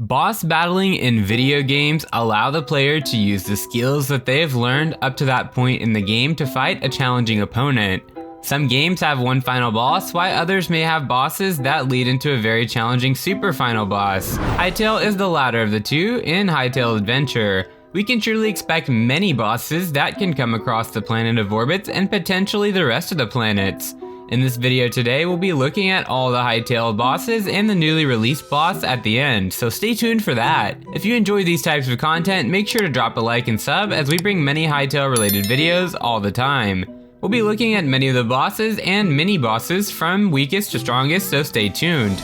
Boss battling in video games allow the player to use the skills that they have learned up to that point in the game to fight a challenging opponent. Some games have one final boss, while others may have bosses that lead into a very challenging super final boss. Hytale is the latter of the two in Hytale Adventure. We can truly expect many bosses that can come across the planet of Orbits and potentially the rest of the planets. In this video today, we'll be looking at all the Hytale bosses and the newly released boss at the end, so stay tuned for that. If you enjoy these types of content, make sure to drop a like and sub as we bring many Hytale related videos all the time. We'll be looking at many of the bosses and mini bosses from weakest to strongest, so stay tuned.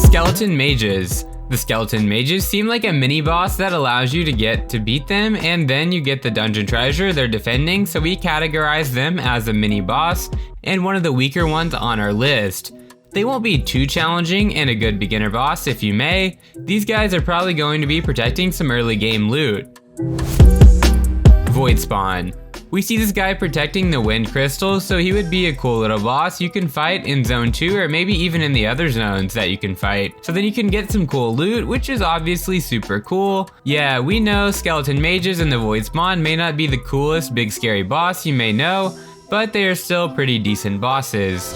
Skeleton Mages. The Skeleton Mages seem like a mini boss that allows you to get to beat them, and then you get the dungeon treasure they're defending, so we categorize them as a mini boss and one of the weaker ones on our list. They won't be too challenging and a good beginner boss if you may. These guys are probably going to be protecting some early game loot. Void Spawn. We see this guy protecting the wind crystals, so he would be a cool little boss you can fight in zone 2 or maybe even in the other zones that you can fight. So then you can get some cool loot, which is obviously super cool. Yeah, we know Skeleton Mages and the Void Spawn may not be the coolest big scary boss you may know, but they are still pretty decent bosses.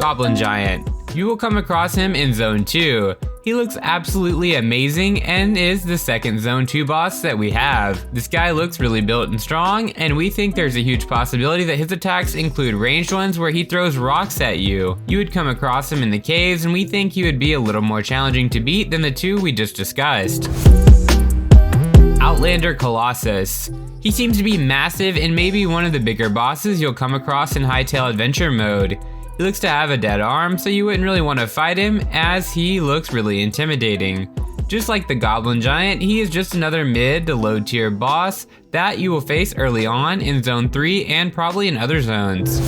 Goblin Giant. You will come across him in zone 2. He looks absolutely amazing and is the second zone 2 boss that we have. This guy looks really built and strong, and we think there's a huge possibility that his attacks include ranged ones where he throws rocks at you. You would come across him in the caves, and we think he would be a little more challenging to beat than the two we just discussed. Outlander Colossus. He seems to be massive and maybe one of the bigger bosses you'll come across in Hytale Adventure mode. He looks to have a dead arm, so you wouldn't really want to fight him as he looks really intimidating. Just like the Goblin Giant, he is just another mid to low tier boss that you will face early on in zone 3 and probably in other zones.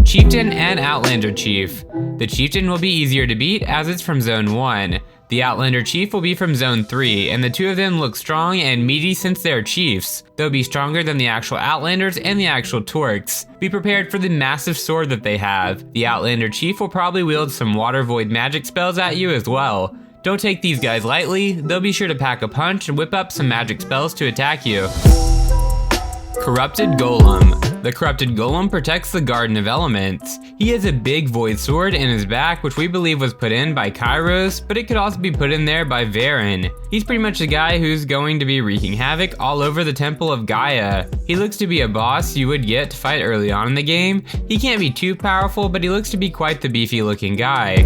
Chieftain and Outlander Chief. The Chieftain will be easier to beat as it's from zone 1. The Outlander Chief will be from zone 3, and the two of them look strong and meaty since they're chiefs. They'll be stronger than the actual Outlanders and the actual Torques. Be prepared for the massive sword that they have. The Outlander Chief will probably wield some water void magic spells at you as well. Don't take these guys lightly, they'll be sure to pack a punch and whip up some magic spells to attack you. Corrupted Golem. The Corrupted Golem protects the Garden of Elements. He has a big void sword in his back, which we believe was put in by Kairos, but it could also be put in there by Varen. He's pretty much the guy who's going to be wreaking havoc all over the Temple of Gaia. He looks to be a boss you would get to fight early on in the game. He can't be too powerful, but he looks to be quite the beefy looking guy.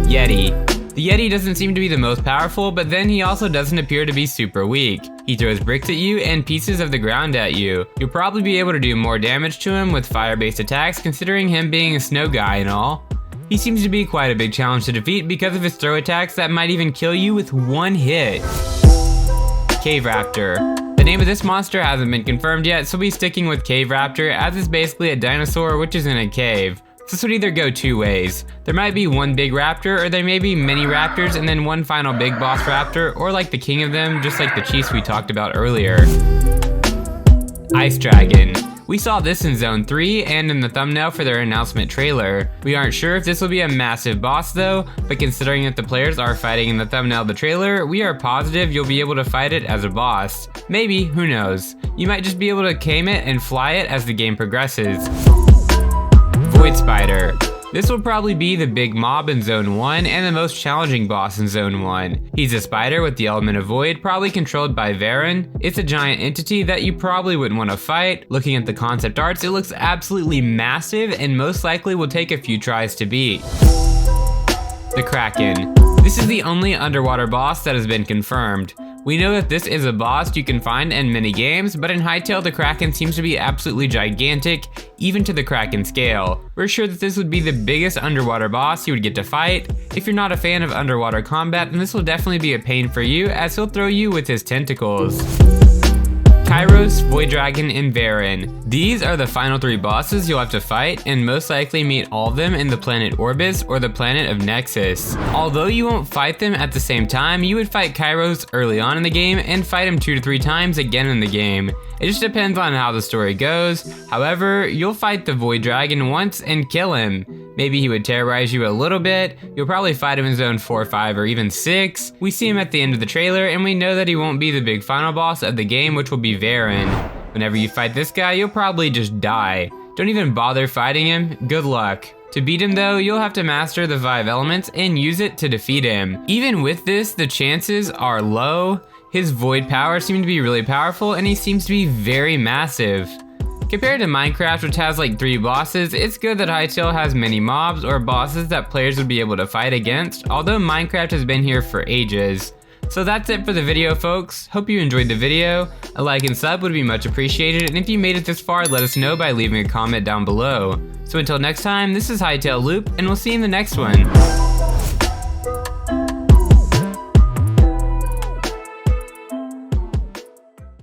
Yeti. The Yeti doesn't seem to be the most powerful, but then he also doesn't appear to be super weak. He throws bricks at you and pieces of the ground at you. You'll probably be able to do more damage to him with fire-based attacks considering him being a snow guy and all. He seems to be quite a big challenge to defeat because of his throw attacks that might even kill you with one hit. Cave Raptor. The name of this monster hasn't been confirmed yet, so we'll be sticking with Cave Raptor as it's basically a dinosaur which is in a cave. So this would either go two ways. There might be one big raptor, or there may be many raptors and then one final big boss raptor, or like the king of them, just like the chiefs we talked about earlier. Ice Dragon. We saw this in zone 3 and in the thumbnail for their announcement trailer. We aren't sure if this will be a massive boss though, but considering that the players are fighting in the thumbnail of the trailer, we are positive you'll be able to fight it as a boss. Maybe, who knows. You might just be able to tame it and fly it as the game progresses. Void Spider. This will probably be the big mob in zone 1 and the most challenging boss in zone 1. He's a spider with the element of void, probably controlled by Varen. It's a giant entity that you probably wouldn't want to fight. Looking at the concept arts, it looks absolutely massive and most likely will take a few tries to beat. The Kraken. This is the only underwater boss that has been confirmed. We know that this is a boss you can find in many games, but in Hytale the Kraken seems to be absolutely gigantic, even to the Kraken scale. We're sure that this would be the biggest underwater boss you would get to fight. If you're not a fan of underwater combat, then this will definitely be a pain for you as he'll throw you with his tentacles. Kairos, Void Dragon, and Varen. These are the final 3 bosses you'll have to fight, and most likely meet all of them in the planet Orbis or the planet of Nexus. Although you won't fight them at the same time, you would fight Kairos early on in the game and fight him 2 to 3 times again in the game. It just depends on how the story goes. However, you'll fight the Void Dragon once and kill him. Maybe he would terrorize you a little bit. You'll probably fight him in zone 4, 5, or even 6. We see him at the end of the trailer, and we know that he won't be the big final boss of the game, which will be Varen. Whenever you fight this guy, you'll probably just die. Don't even bother fighting him. Good luck. To beat him though, you'll have to master the 5 elements and use it to defeat him. Even with this, the chances are low. His void powers seem to be really powerful, and he seems to be very massive. Compared to Minecraft, which has like 3 bosses, it's good that Hytale has many mobs or bosses that players would be able to fight against, although Minecraft has been here for ages. So that's it for the video, folks. Hope you enjoyed the video. A like and sub would be much appreciated, and if you made it this far, let us know by leaving a comment down below. So until next time, this is Hytale Loop, and we'll see you in the next one.